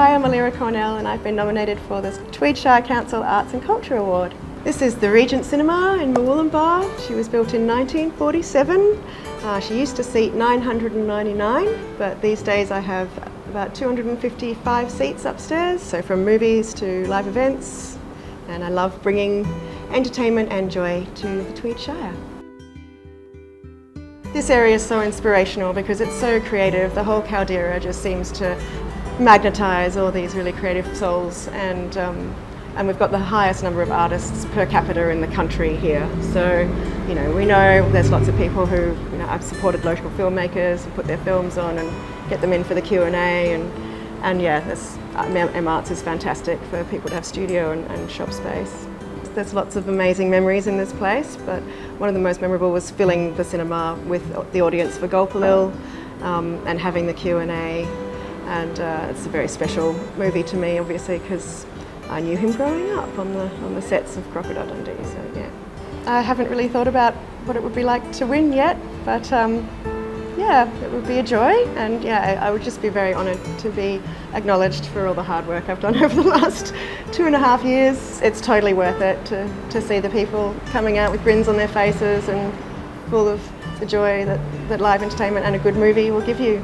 Hi, I'm Allira Cornell and I've been nominated for the Tweed Shire Council Arts and Culture Award. This is the Regent Cinema in Murwillumbah. She was built in 1947. She used to seat 999, but these days I have about 255 seats upstairs, so from movies to live events, and I love bringing entertainment and joy to the Tweed Shire. This area is so inspirational because it's so creative. The whole caldera just seems to magnetise all these really creative souls, and we've got the highest number of artists per capita in the country here. So, you know, we know there's lots of people who, you know, I've supported local filmmakers and put their films on and get them in for the Q&A, and yeah, this M-Arts is fantastic for people to have studio and shop space. There's lots of amazing memories in this place, but one of the most memorable was filling the cinema with the audience for Gulpilil and having the Q&A, and it's a very special movie to me, obviously, because I knew him growing up on the sets of Crocodile Dundee, so yeah. I haven't really thought about what it would be like to win yet, but yeah, it would be a joy, and yeah, I would just be very honoured to be acknowledged for all the hard work I've done over the last 2.5 years. It's totally worth it to see the people coming out with grins on their faces and full of the joy that live entertainment and a good movie will give you.